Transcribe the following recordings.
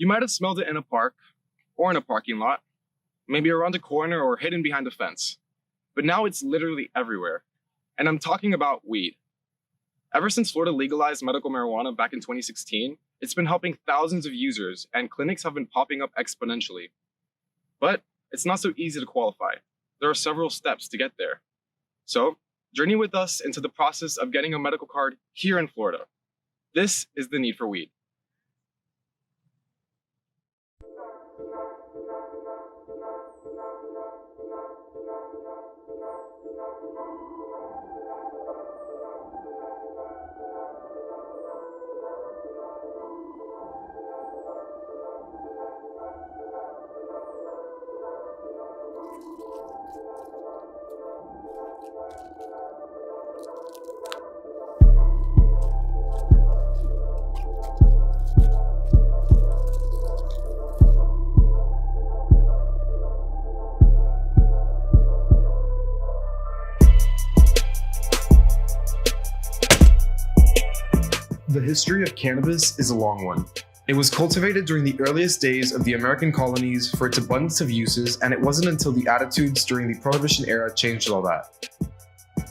You might have smelled it in a park, or in a parking lot, maybe around a corner or hidden behind a fence. But now it's literally everywhere. And I'm talking about weed. Ever since Florida legalized medical marijuana back in 2016, it's been helping thousands of users, and clinics have been popping up exponentially. But it's not so easy to qualify. There are several steps to get there. So, journey with us into the process of getting a medical card here in Florida. This is the Need for Weed. The history of cannabis is a long one. It was cultivated during the earliest days of the American colonies for its abundance of uses, and it wasn't until the attitudes during the Prohibition era changed all that.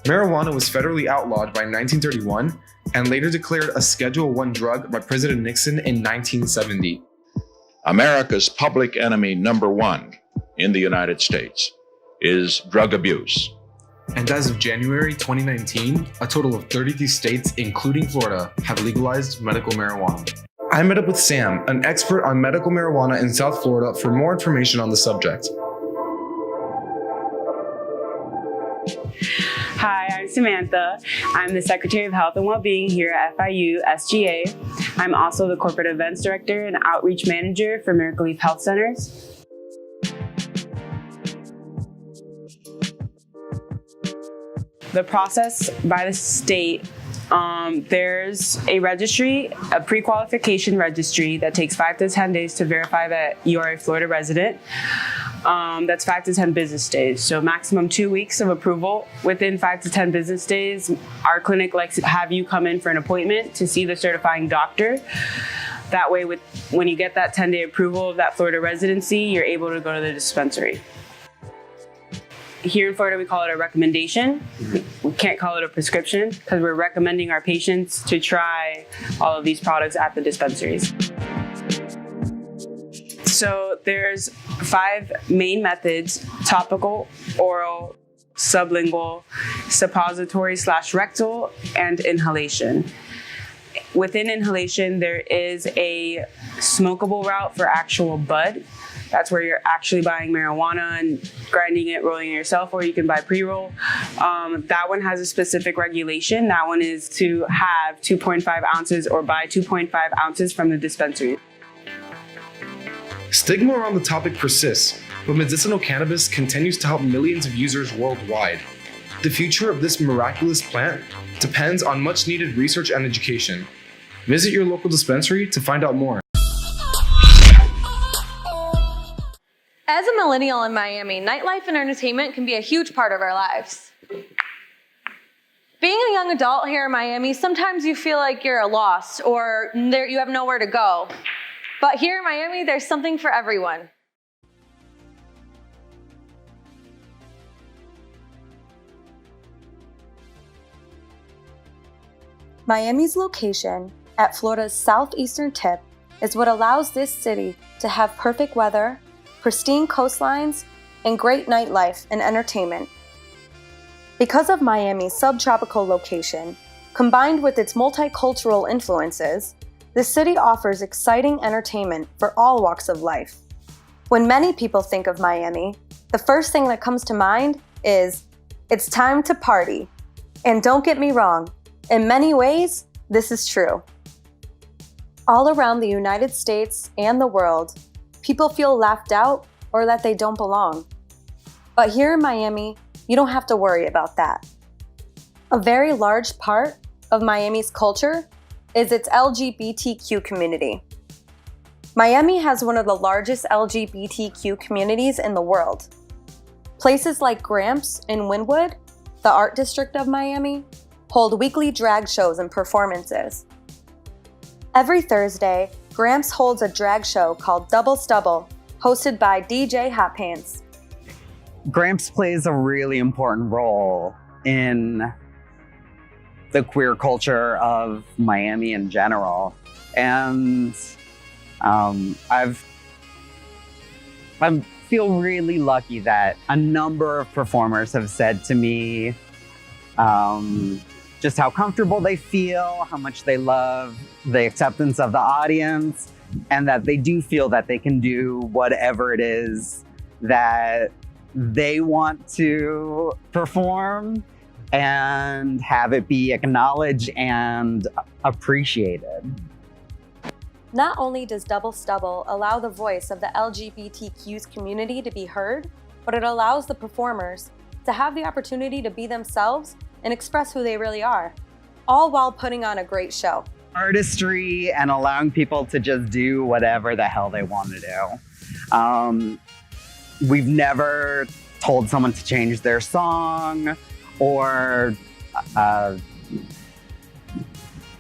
Marijuana was federally outlawed by 1931 and later declared a Schedule I drug by President Nixon in 1970. America's public enemy number one in the United States is drug abuse. And as of January 2019, a total of 33 states, including Florida, have legalized medical marijuana. I met up with Sam, an expert on medical marijuana in South Florida, for more information on the subject. Hi, I'm Samantha. I'm the Secretary of Health and Wellbeing here at FIU SGA. I'm also the Corporate Events Director and Outreach Manager for Miracle Leaf Health Centers. The process by the state, there's a registry, a pre-qualification registry that takes 5 to 10 days to verify that you are a Florida resident. That's 5 to 10 business days. So maximum 2 weeks of approval. Within 5 to 10 business days, our clinic likes to have you come in for an appointment to see the certifying doctor. That way, when you get that 10-day approval of that Florida residency, you're able to go to the dispensary. Here in Florida, we call it a recommendation. We can't call it a prescription because we're recommending our patients to try all of these products at the dispensaries. So there's 5 main methods: topical, oral, sublingual, suppository/rectal, and inhalation. Within inhalation, there is a smokable route for actual bud. That's where you're actually buying marijuana and grinding it, rolling it yourself, or you can buy pre-roll. That one has a specific regulation. That one is to have 2.5 ounces or buy 2.5 ounces from the dispensary. Stigma around the topic persists, but medicinal cannabis continues to help millions of users worldwide. The future of this miraculous plant depends on much needed research and education. Visit your local dispensary to find out more. As a millennial in Miami, nightlife and entertainment can be a huge part of our lives. Being a young adult here in Miami, sometimes you feel like you're lost or you have nowhere to go. But here in Miami, there's something for everyone. Miami's location at Florida's southeastern tip is what allows this city to have perfect weather, pristine coastlines, and great nightlife and entertainment. Because of Miami's subtropical location, combined with its multicultural influences, the city offers exciting entertainment for all walks of life. When many people think of Miami, the first thing that comes to mind is, it's time to party. And don't get me wrong, in many ways, this is true. All around the United States and the world, people feel left out or that they don't belong. But here in Miami, you don't have to worry about that. A very large part of Miami's culture is its LGBTQ community. Miami has one of the largest LGBTQ communities in the world. Places like Gramps in Wynwood, the art district of Miami, hold weekly drag shows and performances. Every Thursday, Gramps holds a drag show called Double Stubble, hosted by DJ Hot Pants. Gramps plays a really important role in the queer culture of Miami in general. And I feel really lucky that a number of performers have said to me just how comfortable they feel, how much they love the acceptance of the audience, and that they do feel that they can do whatever it is that they want to perform and have it be acknowledged and appreciated. Not only does Double Stubble allow the voice of the LGBTQ community to be heard, but it allows the performers to have the opportunity to be themselves and express who they really are, all while putting on a great show. Artistry and allowing people to just do whatever the hell they want to do. We've never told someone to change their song or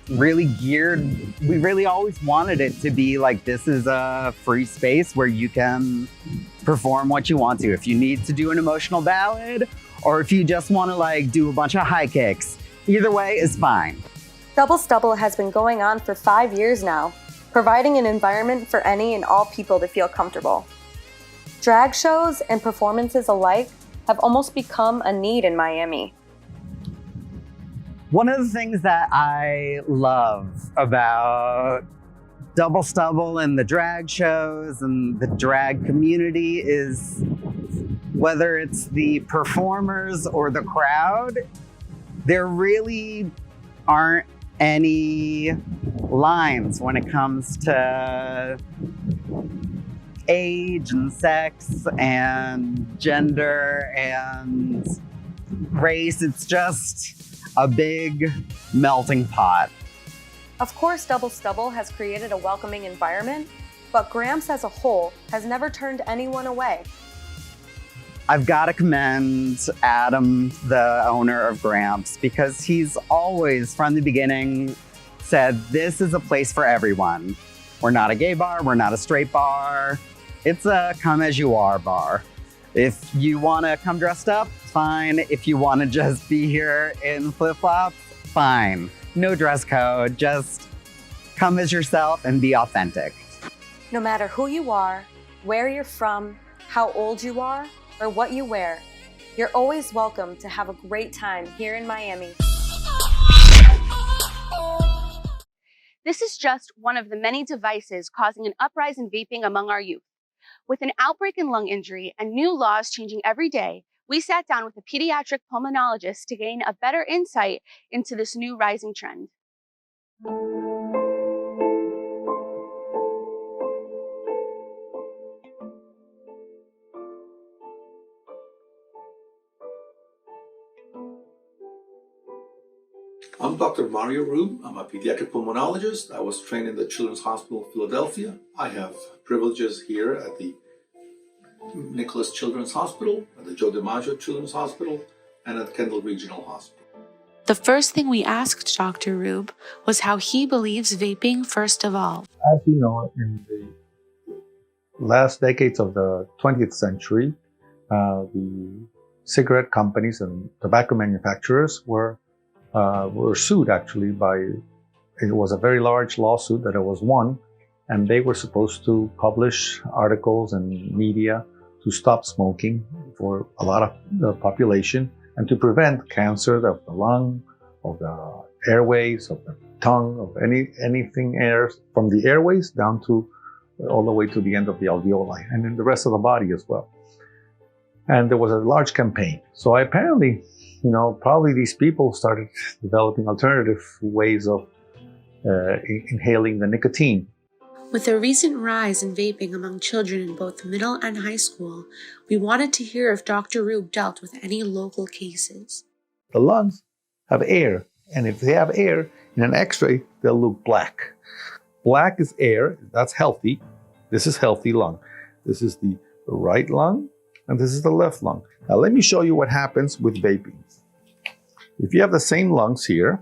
we really always wanted it to be like, this is a free space where you can perform what you want to. If you need to do an emotional ballad, or if you just want to like do a bunch of high kicks, either way is fine. Double Stubble has been going on for 5 years now, providing an environment for any and all people to feel comfortable. Drag shows and performances alike have almost become a need in Miami. One of the things that I love about Double Stubble and the drag shows and the drag community is whether it's the performers or the crowd, there really aren't any lines when it comes to age and sex and gender and race. It's just a big melting pot. Of course, Double Stubble has created a welcoming environment, but Gramps as a whole has never turned anyone away. I've got to commend Adam, the owner of Gramps, because he's always, from the beginning, said, this is a place for everyone. We're not a gay bar, we're not a straight bar. It's a come as you are bar. If you want to come dressed up, fine. If you want to just be here in flip-flops, fine. No dress code, just come as yourself and be authentic. No matter who you are, where you're from, how old you are, or what you wear, you're always welcome to have a great time here in Miami. This is just one of the many devices causing an uprise in vaping among our youth. With an outbreak in lung injury and new laws changing every day, we sat down with a pediatric pulmonologist to gain a better insight into this new rising trend. I'm Dr. Mario Rube. I'm a pediatric pulmonologist. I was trained in the Children's Hospital of Philadelphia. I have privileges here at the Nicholas Children's Hospital, at the Joe DiMaggio Children's Hospital, and at Kendall Regional Hospital. The first thing we asked Dr. Rube was how he believes vaping first evolved. As you know, in the last decades of the 20th century, the cigarette companies and tobacco manufacturers were sued actually by, it was a very large lawsuit that it was won, and they were supposed to publish articles and media to stop smoking for a lot of the population and to prevent cancer of the lung, of the airways, of the tongue, of anything air from the airways down to all the way to the end of the alveoli and in the rest of the body as well. And there was a large campaign. So apparently, probably these people started developing alternative ways of inhaling the nicotine. With a recent rise in vaping among children in both middle and high school, we wanted to hear if Dr. Rube dealt with any local cases. The lungs have air, and if they have air in an x-ray, they'll look black. Black is air, that's healthy. This is healthy lung. This is the right lung, and this is the left lung. Now let me show you what happens with vaping. If you have the same lungs here,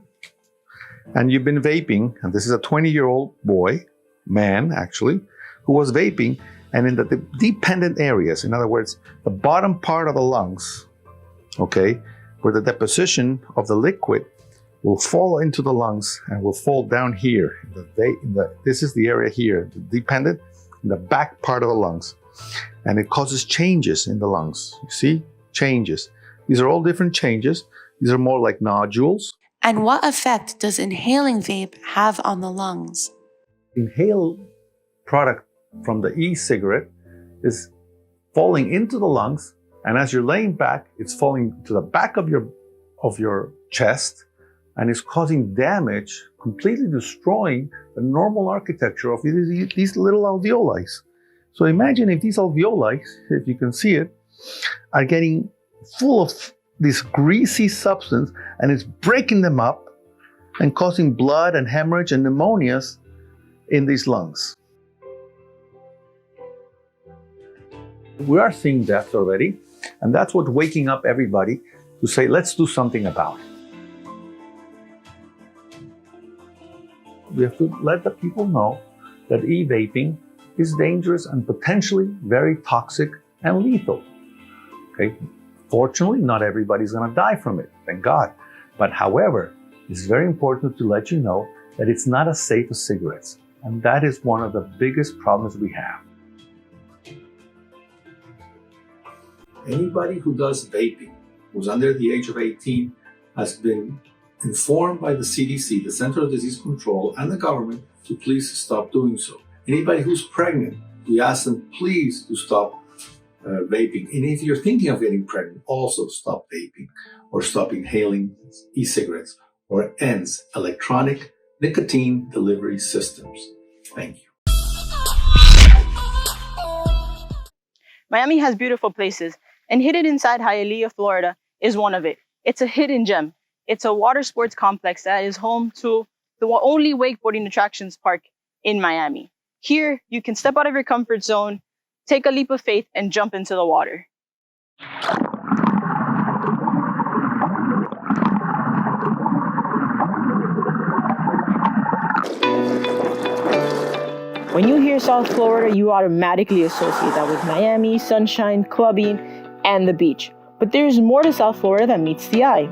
and you've been vaping, and this is a 20-year-old boy, man actually, who was vaping, and in the dependent areas, in other words, the bottom part of the lungs, okay, where the deposition of the liquid will fall into the lungs and will fall down here. This is the area here, the dependent, in the back part of the lungs. And it causes changes in the lungs. You see? Changes. These are all different changes. These are more like nodules. And what effect does inhaling vape have on the lungs? Inhaled product from the e-cigarette is falling into the lungs, and as you're laying back, it's falling to the back of your chest, and it's causing damage, completely destroying the normal architecture of these little alveoli. So imagine if these alveoli, if you can see it, are getting full of this greasy substance, and it's breaking them up and causing blood and hemorrhage and pneumonias in these lungs. We are seeing deaths already, and that's what's waking up everybody to say, let's do something about it. We have to let the people know that e-vaping is dangerous and potentially very toxic and lethal. Okay? Fortunately, not everybody's going to die from it, thank God. But however, it's very important to let you know that it's not as safe as cigarettes. And that is one of the biggest problems we have. Anybody who does vaping, who's under the age of 18, has been informed by the CDC, the Center for Disease Control, and the government to please stop doing so. Anybody who's pregnant, we ask them please to stop vaping. And if you're thinking of getting pregnant, also stop vaping or stop inhaling e-cigarettes or ENDS, electronic nicotine delivery systems. Thank you. Miami has beautiful places, and hidden inside Hialeah, Florida is one of it. It's a hidden gem. It's a water sports complex that is home to the only wakeboarding attractions park in Miami. Here, you can step out of your comfort zone, take a leap of faith, and jump into the water. When you hear South Florida, you automatically associate that with Miami, sunshine, clubbing, and the beach. But there's more to South Florida than meets the eye.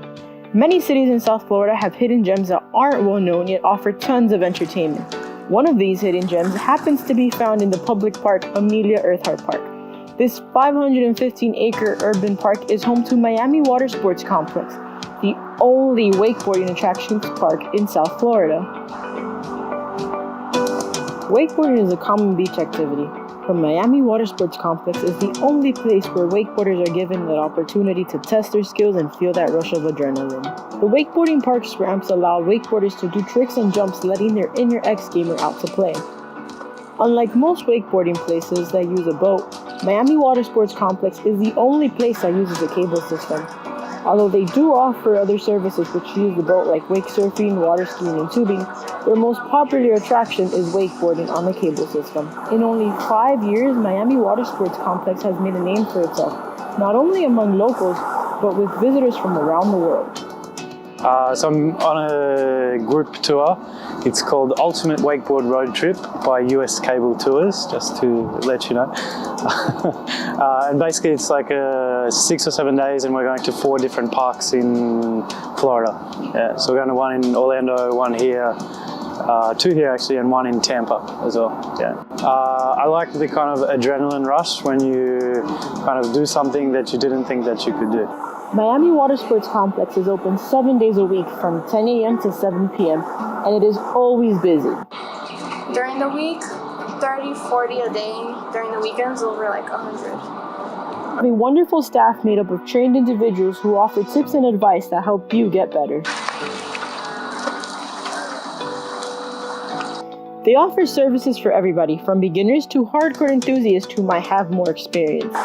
Many cities in South Florida have hidden gems that aren't well known yet offer tons of entertainment. One of these hidden gems happens to be found in the public park Amelia Earhart Park. This 515-acre urban park is home to Miami Water Sports Complex, the only wakeboarding attractions park in South Florida. Wakeboarding is a common beach activity, but Miami Water Sports Complex is the only place where wakeboarders are given the opportunity to test their skills and feel that rush of adrenaline. The wakeboarding park's ramps allow wakeboarders to do tricks and jumps, letting their inner X-gamer out to play. Unlike most wakeboarding places that use a boat, Miami Water Sports Complex is the only place that uses a cable system. Although they do offer other services which use the boat like wake surfing, water skiing, and tubing, their most popular attraction is wakeboarding on the cable system. In only 5 years, Miami Water Sports Complex has made a name for itself, not only among locals, but with visitors from around the world. So I'm on a group tour. It's called Ultimate Wakeboard Road Trip by US Cable Tours, just to let you know. And basically it's like 6 or 7 days, and we're going to 4 different parks in Florida. Yeah, so we're going to one in Orlando, one here, 2 here actually, and 1 in Tampa as well. Yeah. I like the kind of adrenaline rush when you kind of do something that you didn't think that you could do. Miami Water Sports Complex is open 7 days a week from 10 a.m. to 7 p.m. and it is always busy. During the week, 30, 40 a day. During the weekends, over like 100. A wonderful staff made up of trained individuals who offer tips and advice that help you get better. They offer services for everybody, from beginners to hardcore enthusiasts who might have more experience.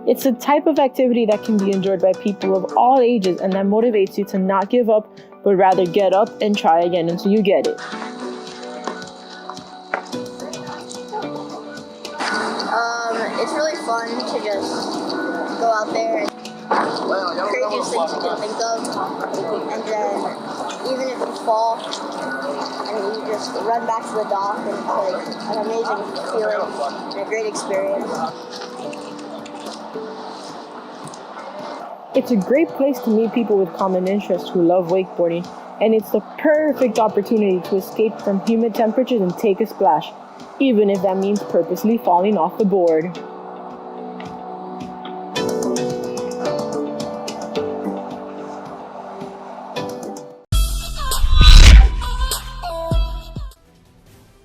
It's a type of activity that can be enjoyed by people of all ages and that motivates you to not give up, but rather get up and try again until you get it. It's really fun to just go out there and craziest things you can think of. And then even if you fall and you just run back to the dock, and it's like an amazing feeling and a great experience. It's a great place to meet people with common interests who love wakeboarding, and it's the perfect opportunity to escape from humid temperatures and take a splash, even if that means purposely falling off the board.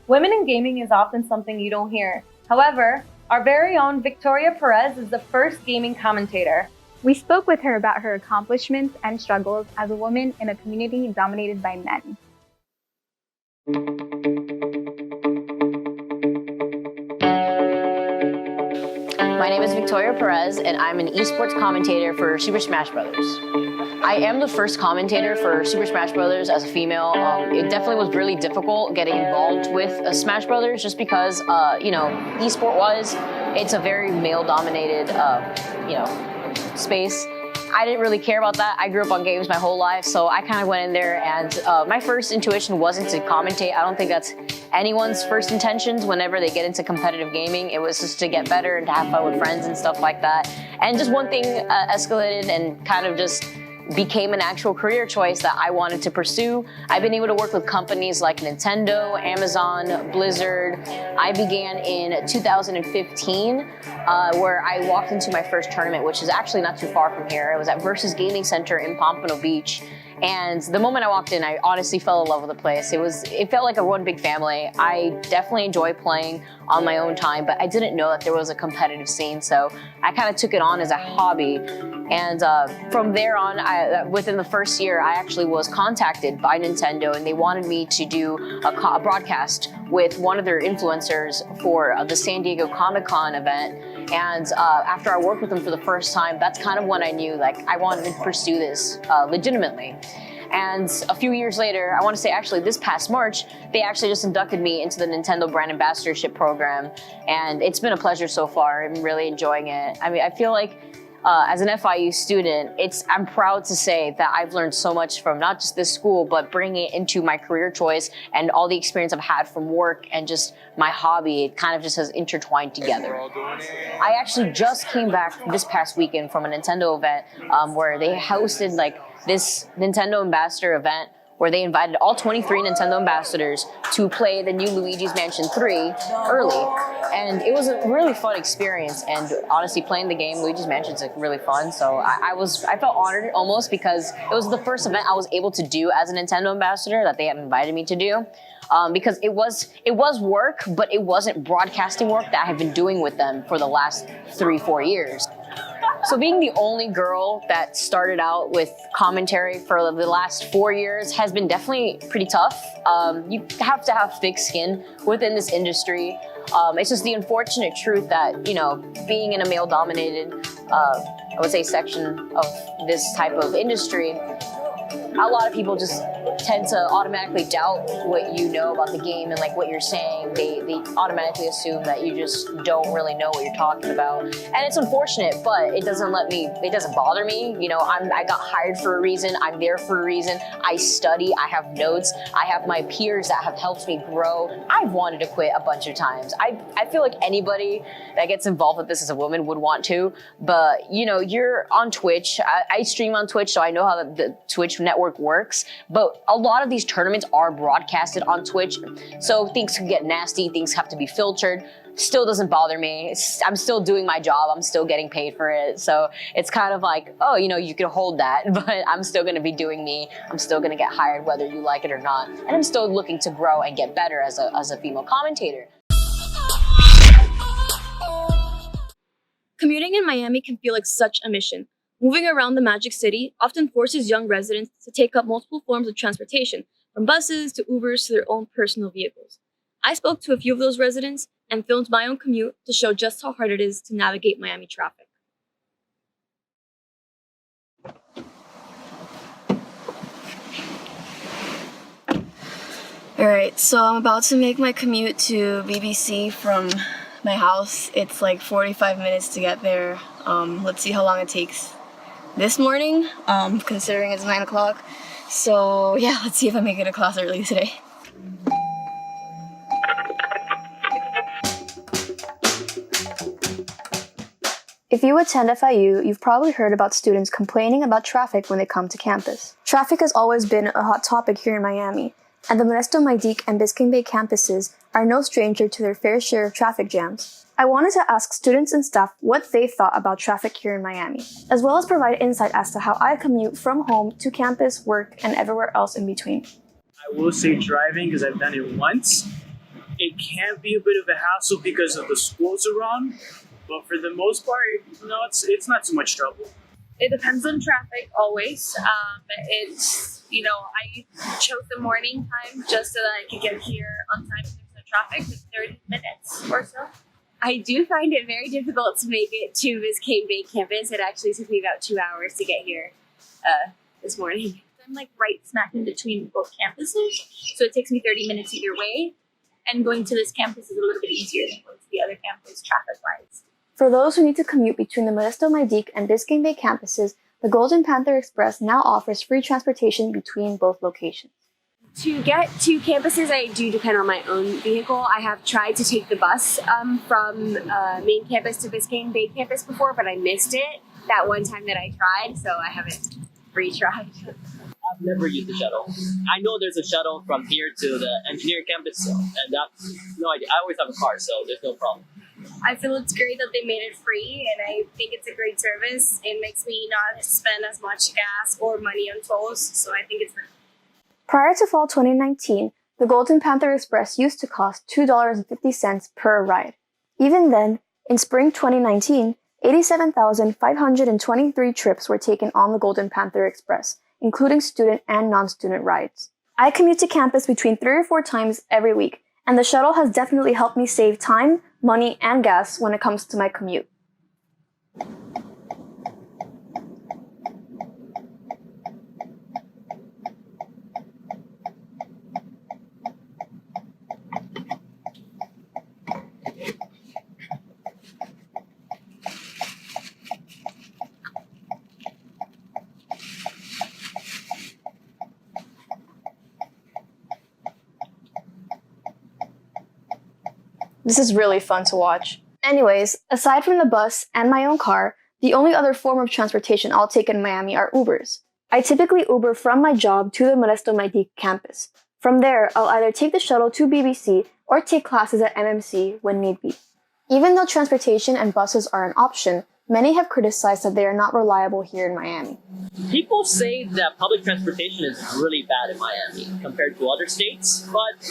Women in gaming is often something you don't hear. However, our very own Victoria Perez is the first gaming commentator. We spoke with her about her accomplishments and struggles as a woman in a community dominated by men. My name is Victoria Perez, and I'm an esports commentator for Super Smash Bros. I am the first commentator for Super Smash Bros. As a female. It definitely was really difficult getting involved with Smash Bros. Just because, esport-wise, it's a very male-dominated, space. I didn't really care about that. I grew up on games my whole life, so I kind of went in there, and my first intuition wasn't to commentate. I don't think that's anyone's first intentions whenever they get into competitive gaming. It was just to get better and to have fun with friends and stuff like that. And just one thing escalated and kind of just became an actual career choice that I wanted to pursue. I've been able to work with companies like Nintendo, Amazon, Blizzard. I began in 2015, where I walked into my first tournament, which is actually not too far from here. It was at Versus Gaming Center in Pompano Beach. And the moment I walked in, I honestly fell in love with the place. It felt like a one big family. I definitely enjoy playing on my own time, but I didn't know that there was a competitive scene, so I kind of took it on as a hobby. And from there on, within the first year, I actually was contacted by Nintendo, and they wanted me to do a broadcast with one of their influencers for the San Diego Comic-Con event. And after I worked with them for the first time, that's kind of when I knew I wanted to pursue this legitimately. And a few years later, I want to say actually this past March, they actually just inducted me into the Nintendo Brand Ambassadorship Program. And it's been a pleasure so far. I'm really enjoying it. I mean, I feel like as an FIU student, I'm proud to say that I've learned so much from not just this school, but bringing it into my career choice and all the experience I've had from work and just my hobby. It kind of just has intertwined together. I actually just came back this past weekend from a Nintendo event where they hosted this Nintendo Ambassador event where they invited all 23 Nintendo ambassadors to play the new Luigi's Mansion 3 early. And it was a really fun experience. And honestly, playing the game Luigi's Mansion is really fun. So I felt honored almost because it was the first event I was able to do as a Nintendo ambassador that they had invited me to do. Because it was work, but it wasn't broadcasting work that I have been doing with them for the last 3-4 years. So being the only girl that started out with commentary for the last 4 years has been definitely pretty tough. You have to have thick skin within this industry. It's just the unfortunate truth that, being in a male-dominated, I would say, section of this type of industry, a lot of people just tend to automatically doubt what you know about the game and what you're saying. They automatically assume that you just don't really know what you're talking about. And it's unfortunate, but it doesn't bother me. I got hired for a reason. I'm there for a reason. I study, I have notes, I have my peers that have helped me grow. I've wanted to quit a bunch of times. I feel like anybody that gets involved with this as a woman would want to, but you're on Twitch. I stream on Twitch, so I know how the Twitch network works, but a lot of these tournaments are broadcasted on Twitch, so things can get nasty, things have to be filtered. Still doesn't bother me. I'm still doing my job, I'm still getting paid for it, so it's kind of like, oh, you can hold that, but I'm still gonna be doing me, I'm still gonna get hired whether you like it or not, and I'm still looking to grow and get better as a female commentator. Commuting in Miami can feel like such a mission. Moving around the Magic City often forces young residents to take up multiple forms of transportation, from buses to Ubers to their own personal vehicles. I spoke to a few of those residents and filmed my own commute to show just how hard it is to navigate Miami traffic. Alright, so I'm about to make my commute to BBC from my house. It's like 45 minutes to get there. Let's see how long it takes. this morning, considering it's 9 o'clock. So yeah, let's see if I make it to class early today. If you attend FIU, you've probably heard about students complaining about traffic when they come to campus. Traffic has always been a hot topic here in Miami, and the Modesto Maidique and Biscayne Bay campuses are no stranger to their fair share of traffic jams. I wanted to ask students and staff what they thought about traffic here in Miami, as well as provide insight as to how I commute from home to campus, work, and everywhere else in between. I will say driving because I've done it once. It can be a bit of a hassle because of the schools around, but for the most part, it's not too much trouble. It depends on traffic always. I chose the morning time just so that I could get here on time if there's no traffic, with 30 minutes or so. I do find it very difficult to make it to Biscayne Bay campus. It actually took me about 2 hours to get here this morning. I'm like right smack in between both campuses, so it takes me 30 minutes either way. And going to this campus is a little bit easier than going to the other campus traffic-wise. For those who need to commute between the Modesto Maidique and Biscayne Bay campuses, the Golden Panther Express now offers free transportation between both locations. To get to campuses, I do depend on my own vehicle. I have tried to take the bus from main campus to Biscayne Bay campus before, but I missed it that one time that I tried, so I haven't retried. I've never used the shuttle. I know there's a shuttle from here to the engineering campus, and that's no idea. I always have a car, so there's no problem. I feel it's great that they made it free, and I think it's a great service. It makes me not spend as much gas or money on tolls, so I think it's free. Prior to fall 2019, the Golden Panther Express used to cost $2.50 per ride. Even then, in spring 2019, 87,523 trips were taken on the Golden Panther Express, including student and non-student rides. I commute to campus between 3 or 4 times every week, and the shuttle has definitely helped me save time, money, and gas when it comes to my commute. This is really fun to watch. Anyways, aside from the bus and my own car, the only other form of transportation I'll take in Miami are Ubers. I typically Uber from my job to the Modesto Maidique campus. From there, I'll either take the shuttle to BBC or take classes at MMC when need be. Even though transportation and buses are an option, many have criticized that they are not reliable here in Miami. People say that public transportation is really bad in Miami compared to other states, but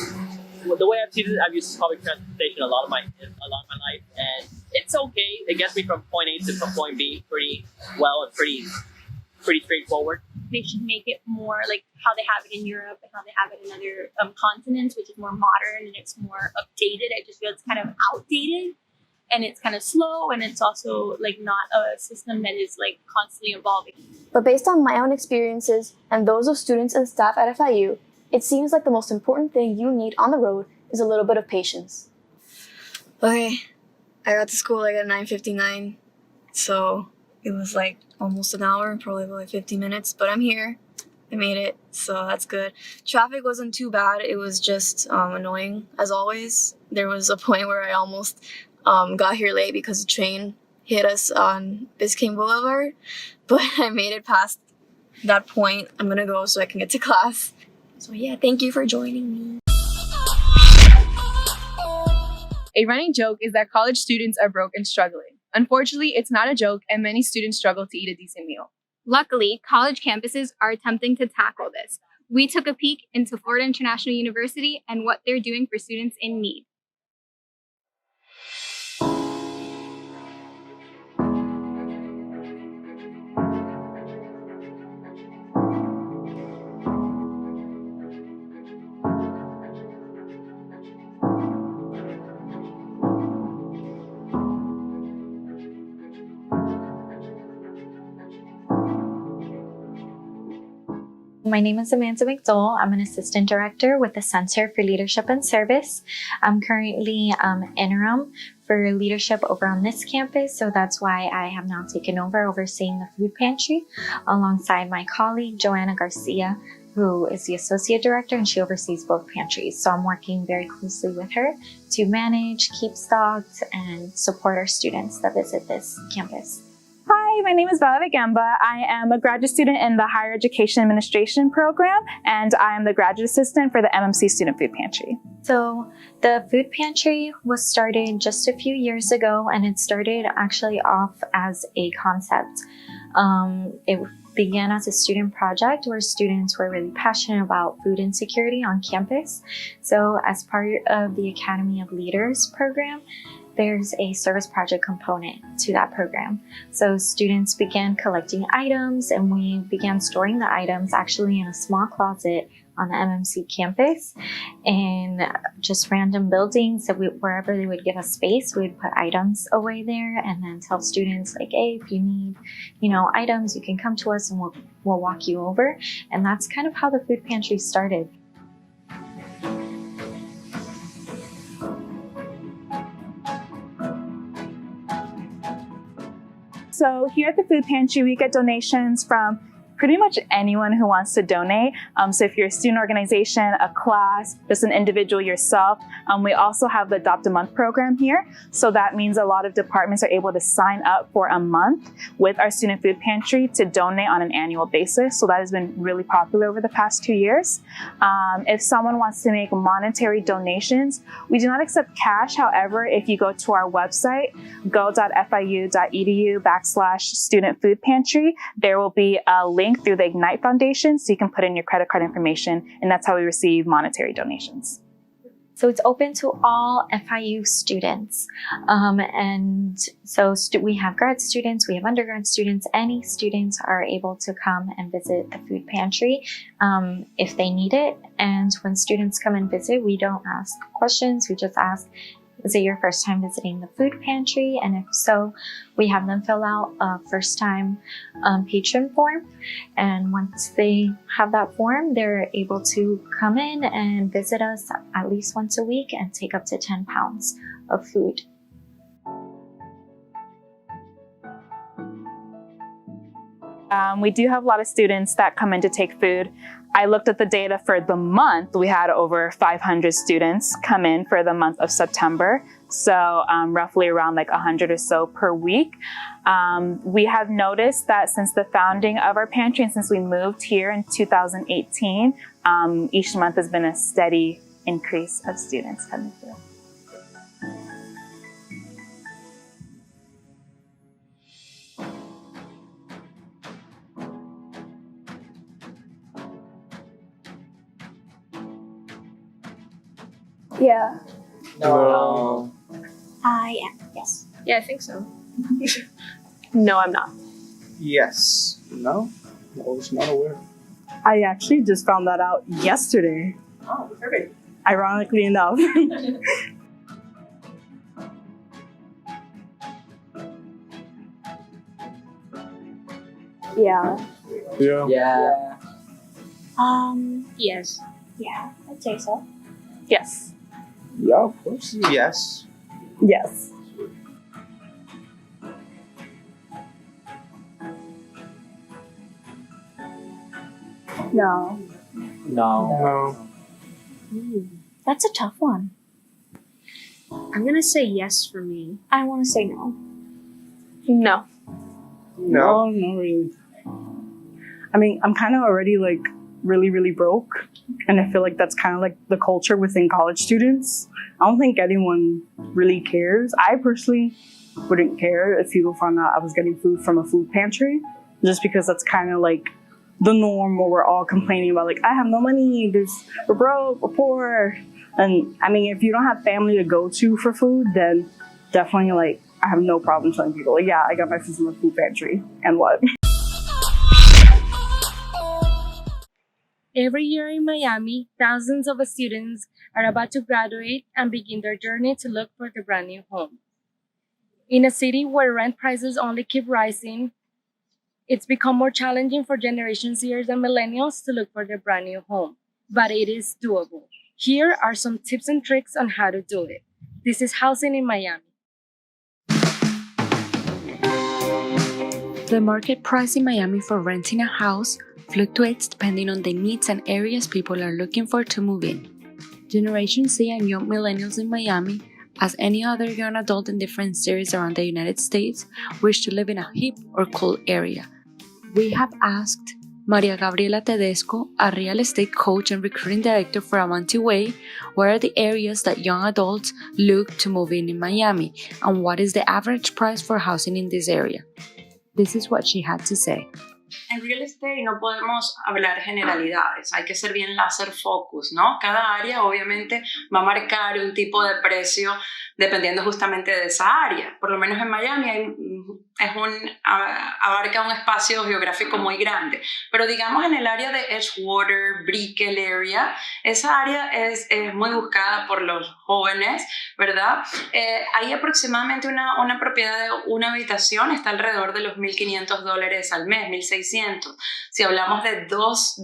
the way I've seen it, I've used public transportation a lot of my life, and it's okay. It gets me from point A to point B pretty well and pretty straightforward. They should make it more like how they have it in Europe and how they have it in other continents, which is more modern and it's more updated. I just feel it's kind of outdated and it's kind of slow, and it's also like not a system that is like constantly evolving. But based on my own experiences and those of students and staff at FIU, it seems like the most important thing you need on the road is a little bit of patience. Okay, I got to school like at 9:59, so it was like almost an hour, probably like 50 minutes, but I'm here. I made it, so that's good. Traffic wasn't too bad. It was just annoying, as always. There was a point where I almost got here late because the train hit us on Biscayne Boulevard, but I made it past that point. I'm gonna go so I can get to class. So yeah, thank you for joining me. A running joke is that college students are broke and struggling. Unfortunately, it's not a joke, and many students struggle to eat a decent meal. Luckily, college campuses are attempting to tackle this. We took a peek into Florida International University and what they're doing for students in need. My name is Amanda McDowell. I'm an assistant director with the Center for Leadership and Service. I'm currently interim for leadership over on this campus, so that's why I have now taken over overseeing the food pantry alongside my colleague, Joanna Garcia, who is the associate director, and she oversees both pantries. So I'm working very closely with her to manage, keep stocked, and support our students that visit this campus. Hi, my name is Bella Gamba. I am a graduate student in the Higher Education Administration program, and I am the graduate assistant for the MMC Student Food Pantry. So the food pantry was started just a few years ago, and it started actually off as a concept. It began as a student project where students were really passionate about food insecurity on campus. So as part of the Academy of Leaders program, there's a service project component to that program. So students began collecting items, and we began storing the items actually in a small closet on the MMC campus in just random buildings. So wherever they would give us space, we would put items away there and then tell students like, hey, if you need, items, you can come to us and we'll walk you over. And that's kind of how the food pantry started. So here at the food pantry, we get donations from pretty much anyone who wants to donate. So if you're a student organization, a class, just an individual yourself, we also have the Adopt a Month program here. So that means a lot of departments are able to sign up for a month with our student food pantry to donate on an annual basis. So that has been really popular over the past 2 years. If someone wants to make monetary donations, we do not accept cash. However, if you go to our website, go.fiu.edu/student food pantry, there will be a link through the Ignite Foundation, so you can put in your credit card information, and that's how we receive monetary donations. So it's open to all FIU students. And so we have grad students, we have undergrad students. Any students are able to come and visit the food pantry if they need it. And when students come and visit, we don't ask questions, we just ask, is it your first time visiting the food pantry? And if so, we have them fill out a first-time patron form. And once they have that form, they're able to come in and visit us at least once a week and take up to 10 pounds of food. We do have a lot of students that come in to take food. I looked at the data for the month. We had over 500 students come in for the month of September. So roughly around like 100 or so per week. We have noticed that since the founding of our pantry and since we moved here in 2018, each month has been a steady increase of students coming through. Yeah. No. I am, yes. Yeah, I think so. No, I'm not. Yes. No? I was not aware. I actually just found that out yesterday. Oh, perfect. Ironically enough. Yeah. Yeah. Yeah. Yes. Yeah, I'd say so. Yes. Yeah, of course. Yes. Yes. No. No. That's a tough one. I'm gonna say yes for me. I want to say no. No. No, not really. I mean, I'm kind of already like really, really broke. And I feel like that's kind of like the culture within college students. I don't think anyone really cares. I personally wouldn't care if people found out I was getting food from a food pantry, just because that's kind of like the norm where we're all complaining about like, I have no money, we're broke, we're poor. And I mean, if you don't have family to go to for food, then definitely like, I have no problem telling people, like, yeah, I got my food from the food pantry, and what? Every year in Miami, thousands of students are about to graduate and begin their journey to look for their brand new home. In a city where rent prices only keep rising, it's become more challenging for Generation Zers and Millennials to look for their brand new home, but it is doable. Here are some tips and tricks on how to do it. This is Housing in Miami. The market price in Miami for renting a house fluctuates depending on the needs and areas people are looking for to move in. Generation Z and young millennials in Miami, as any other young adult in different cities around the United States, wish to live in a hip or cool area. We have asked Maria Gabriela Tedesco, a real estate coach and recruiting director for Avanti Way, what are the areas that young adults look to move in Miami, and what is the average price for housing in this area. This is what she had to say. En real estate no podemos hablar generalidades, hay que ser bien laser focus, ¿no? Cada área obviamente va a marcar un tipo de precio dependiendo justamente de esa área. Por lo menos en Miami abarca un espacio geográfico muy grande, pero digamos en el área de Edgewater, Brickell area, esa área es muy buscada por los jóvenes, ¿verdad? Hay aproximadamente una propiedad de una habitación, está alrededor de los $1,500 al mes, $1,600. Si hablamos de 2,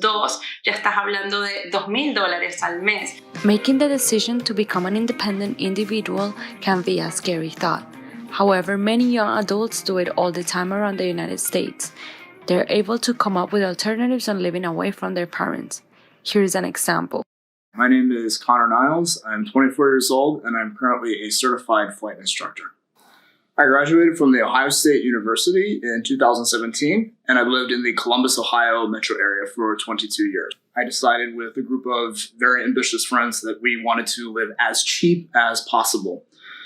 ya estás hablando de $2,000 al mes. Making the decision to become an independent individual can be a scary thought. However, many young adults do it all the time around the United States. They're able to come up with alternatives on living away from their parents. Here's an example. My name is Connor Niles. I'm 24 years old, and I'm currently a certified flight instructor. I graduated from The Ohio State University in 2017, and I've lived in the Columbus, Ohio metro area for 22 years. I decided with a group of very ambitious friends that we wanted to live as cheap as possible.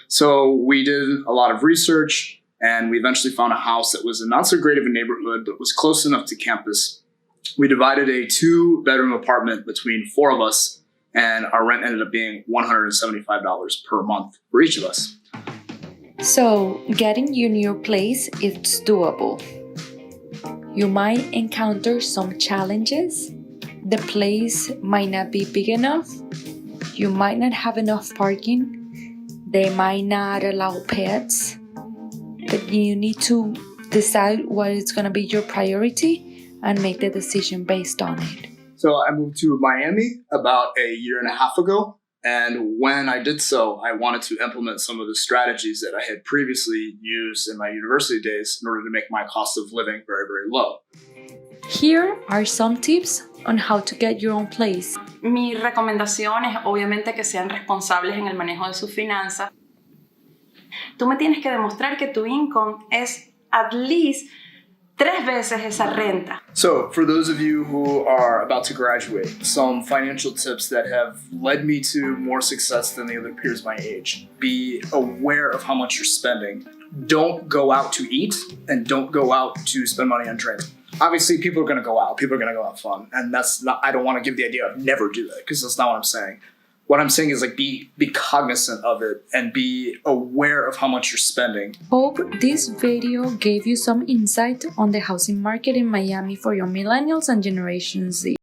So we did a lot of research, and we eventually found a house that was in not so great of a neighborhood, but was close enough to campus. We divided a 2-bedroom apartment between 4 of us, and our rent ended up being $175 per month for each of us. So, getting your new place is doable. You might encounter some challenges. The place might not be big enough. You might not have enough parking. They might not allow pets. But you need to decide what is going to be your priority and make the decision based on it. So I moved to Miami about a year and a half ago. And when I did so, I wanted to implement some of the strategies that I had previously used in my university days in order to make my cost of living very, very low. Here are some tips on how to get your own place. Mi recomendación es obviamente que sean responsables en el manejo de sus finanzas. Tú me tienes que demostrar que tu income es at least 3 veces esa renta. So for those of you who are about to graduate, some financial tips that have led me to more success than the other peers my age. Be aware of how much you're spending. Don't go out to eat, and don't go out to spend money on drinks. Obviously, people are going to go out. People are going to go have fun. And that's not, I don't want to give the idea of never do that, because that's not what I'm saying. What I'm saying is like be cognizant of it and be aware of how much you're spending. Hope this video gave you some insight on the housing market in Miami for young millennials and Generation Z.